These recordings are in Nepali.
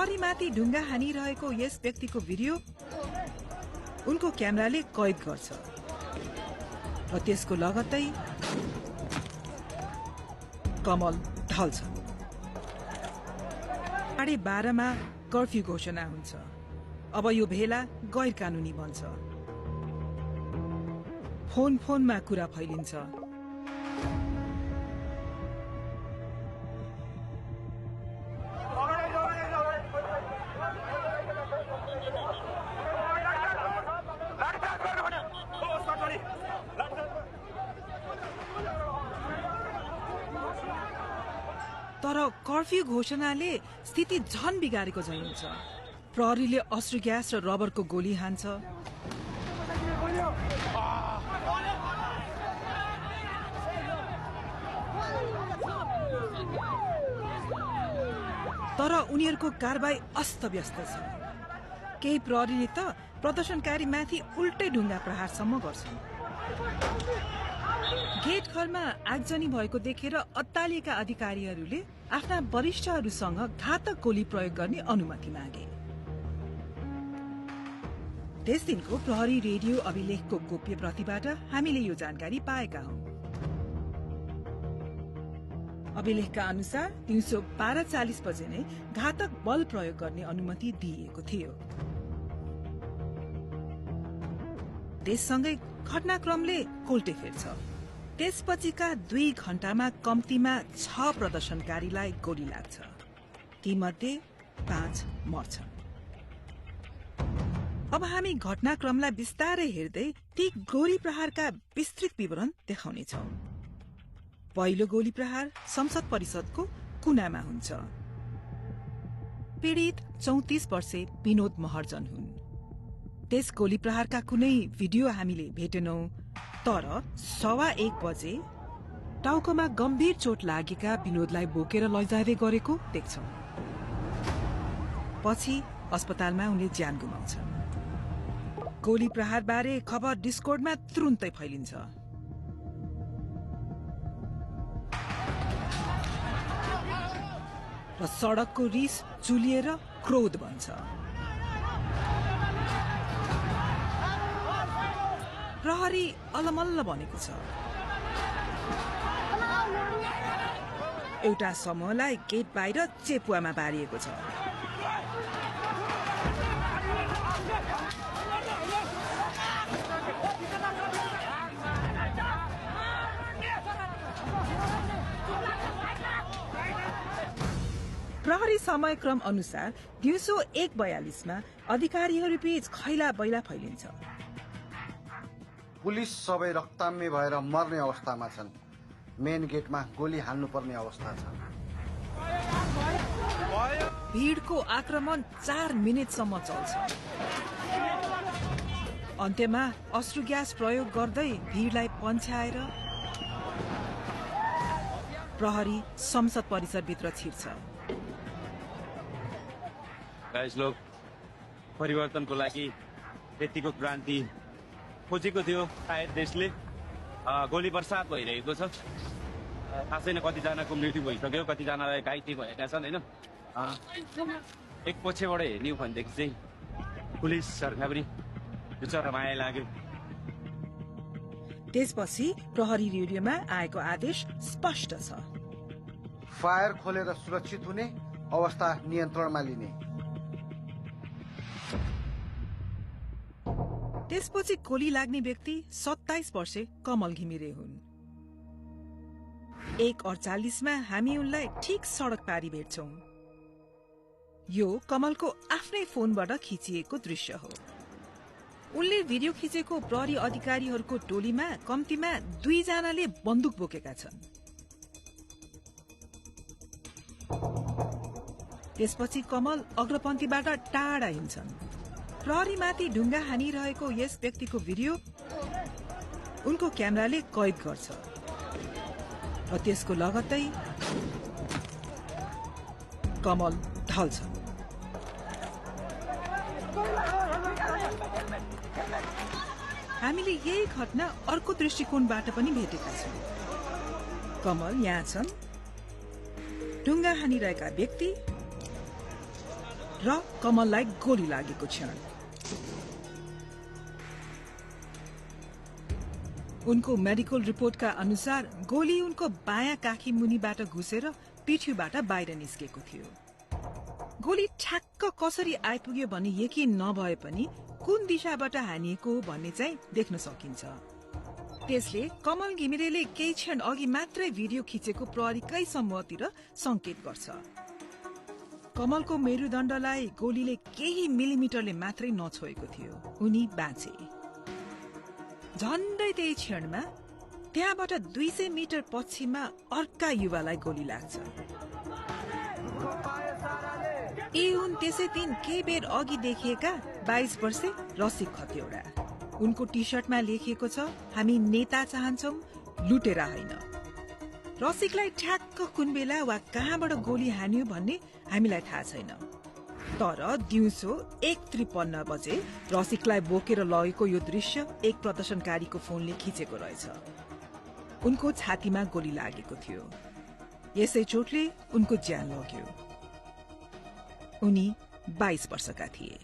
प्रहरीमाथि ढुङ्गा हानिरहेको यस व्यक्तिको भिडियो उनको क्यामेराले कैद गर्छ र त्यसको लगत्तै कमल ढल्छ। 12:30 मा कर्फ्यू घोषणा हुन्छ। अब यो भेला गैर कानूनी बन्छ। फोनमा कुरा फैलिन्छ। तर कर्फ्यू घोषणाले स्थिति झन बिगारेको झै हुन्छ। प्रहरीले अश्रु ग्यास र रबरको गोली हान्छ। तर उनीहरूको कारबाही अस्तव्यस्त छ। केही प्रहरीले त प्रदर्शनकारी माथि उल्टै ढुङ्गा प्रहारसम्म गर्छन्। गेट घरमा आगजनी भएको देखेर अत्तालिएका अधिकारीहरूले आफ्ना वरिष्ठहरूसँग घातक गोली प्रयोग गर्ने अनुमति मागे। त्यस दिनको प्रहरी रेडियो अभिलेखको गोप्य प्रतिबाट हामीले यो जानकारी पाएका हौं। अभिलेखका अनुसार दिउँसो 12:40 बजे नै घातक बल प्रयोग गर्ने अनुमति दिइएको थियो। त्यससँगै घटनाक्रमले कोल्टे फेर्छ। त्यसपछिका 2 घण्टामा कम्तीमा 6 प्रदर्शनकारीलाई गोली लाग्छ। तीमध्ये 5 मर्छन्। अब हामी घटनाक्रमलाई विस्तारै हेर्दै ती गोली प्रहारका विस्तृत विवरण देखाउनेछौं। पहिलो गोली प्रहार संसद परिषदको कुनामा हुन्छ। पीड़ित 34 वर्षे विनोद महर्जन हुन्। त्यस गोली प्रहारका कुनै भिडियो हामीले भेटेनौं, तर 1:15 बजे टाउकोमा गम्भीर चोट लागेका विनोदलाई बोकेर लैजाँदै गरेको देख्छौं। पछि अस्पतालमा उनले ज्यान गुमाउँछन्। गोली प्रहार बारे खबर डिस्कोर्डमा तुरुन्तै फैलिन्छ। र सड़कको रिस चुलिएर क्रोध बन्छ। प्रहरी अलमल्ल बनेको छ। एउटा समूहलाई गेट बाहिर चेपुवामा बारिएको छ। प्रहरी समयक्रम अनुसार दिउँसो 1:42 मा अधिकारीहरू बीच खैला बैला फैलिन्छ। पुलिस सबै रक्ताम्य भएर मर्ने अवस्थामा छन्। मेन गेटमा गोली हान्नुपर्ने अवस्था छ। भीड़को आक्रमण 4 मिनेटसम्म चल्छ। अन्त्यमा अश्रु ग्यास प्रयोग गर्दै भीड़लाई पन्छ्याएर प्रहरी संसद परिसरभित्र छिर्छ। गाइस लोग परिवर्तनको लागि यतिको क्रान्ति खोजेको थियो सायद देशले। गोली बर्सात भइरहेको छ। थाहा छैन कतिजनाको मृत्यु भइसक्यो, कतिजनालाई घाइते भएका छन् होइन। एक पक्षबाट हेर्ने हो भनेदेखि चाहिँ पुलिस सरकार पनि बिचरा माया लाग्यो। त्यसपछि प्रहरी रेडियोमा आएको आदेश स्पष्ट छ। फायर खोलेर सुरक्षित हुने, अवस्था नियन्त्रणमा लिने। त्यसपछि गोली लाग्ने व्यक्ति 27 वर्षे कमल घिमिरे हुन्। 1:48 मा हामी उनलाई ठिक सड़क पारी भेट्छौं। यो कमलको आफ्नै फोनबाट खिचिएको दृश्य हो। उनले भिडियो खिचेको प्रहरी अधिकारीहरूको टोलीमा कम्तीमा 2 जनाले बन्दुक बोकेका छन्। त्यसपछि कमल अग्रपन्थीबाट टाढा हिँड्छन्। प्रहरीमाथि ढुङ्गा हानिरहेको यस व्यक्तिको भिडियो उनको क्यामेराले कैद गर्छ र त्यसको लगत्तै कमल ढल्छ। हामीले यही घटना अर्को दृष्टिकोणबाट पनि भेटेका छौं। कमल यहाँ छन्, ढुङ्गा हानिरहेका व्यक्ति र कमललाई गोली लागेको क्षण। उनको मेडिकल रिपोर्टका अनुसार गोली उनको बायाँ काखी मुनिबाट घुसेर पिठ्यूबाट बाहिर निस्केको थियो। गोली ठ्याक्क कसरी आइपुग्यो भन्ने यकिन नभए पनि कुन दिशाबाट हानिएको हो भन्ने चाहिँ देख्न सकिन्छ। त्यसले कमल घिमिरेले केही क्षण अघि मात्रै भिडियो खिचेको प्रहरीकै समूहतिर संकेत गर्छ। कमलको मेरुदण्डलाई गोलीले केही मिलिमिटरले मात्रै नछोएको थियो। उनी बाँचे। झण्डै त्यही क्षणमा त्यहाँबाट 200 मिटर पश्चिममा अर्का युवालाई गोली लाग्छ। यी हुन् त्यसै दिन केही बेर अघि देखिएका 22 वर्षे रसिक खतिवड़ा। उनको टी शर्टमा लेखिएको छ, हामी नेता चाहन्छौं, लुटेरा होइन। रसिकलाई ठ्याक्क कुन बेला वा कहाँबाट गोली हान्यो भन्ने हामीलाई थाहा छैन। तर दिउँसो 1:53 बजे रसिकलाई बोकेर लगेको यो दृश्य एक प्रदर्शनकारीको फोनले खिचेको रहेछ। उनको छातीमा गोली लागेको थियो। यसै चोटले उनको ज्यान लग्यो। उनी 22 वर्षका थिए।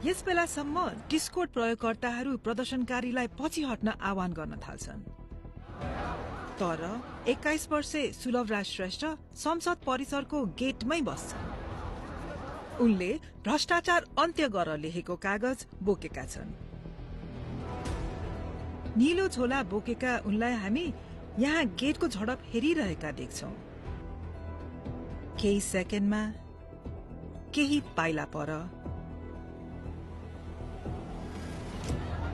यस बेलासम्म डिस्कोड प्रयोगकर्ताहरू प्रदर्शनकारीलाई पछि हट्न आह्वान गर्न थाल्छन्। तर 21 वर्षे सुलभराज श्रेष्ठ संसद परिसरको गेटमै बस्छन्। उनले भ्रष्टाचार अन्त्य गर लेखेको कागज बोकेका छन्। नीलो झोला बोकेका उनलाई हामी यहाँ गेटको झडप हेरिरहेका देख्छौं। केही सेकेन्डमा केही पाइला पर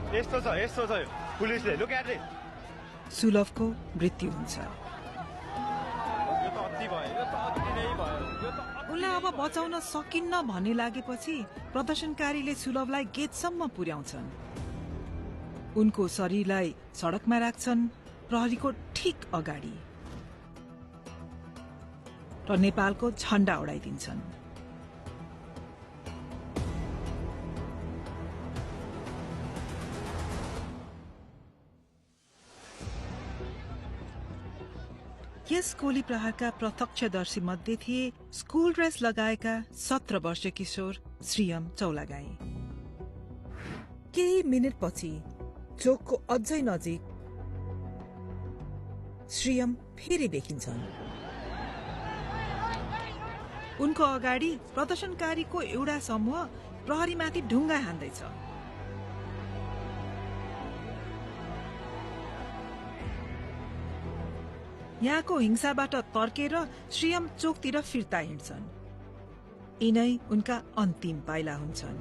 यस्तो छ पुलिसले लुक एट इट। सुलभको मृत्यु हुन्छ। उनलाई अब बचाउन सकिन्न भन्ने लागेपछि प्रदर्शनकारीले सुलभलाई गेटसम्म पुर्याउँछन्। उनको शरीरलाई सड़कमा राख्छन्, प्रहरीको ठिक अगाडि, र नेपालको झण्डा उडाइदिन्छन्। यस गोली प्रहारका प्रत्यक्षदर्शी मध्ये थिए स्कूल ड्रेस लगाएका 17 वर्षीय किशोर श्रीयम चौलागाई। केही मिनटपछि चोकको अझै नजिक श्रीयम फेरि देखिन्छन्। उनको अगाडि प्रदर्शनकारीको एउटा समूह प्रहरीमाथि ढुङ्गा हान्दैछ। यहाँको हिंसाबाट तर्केर श्रीयम चोकतिर फिर्ता हिँड्छन्। यिनै उनका अन्तिम पाइला हुन्छन्।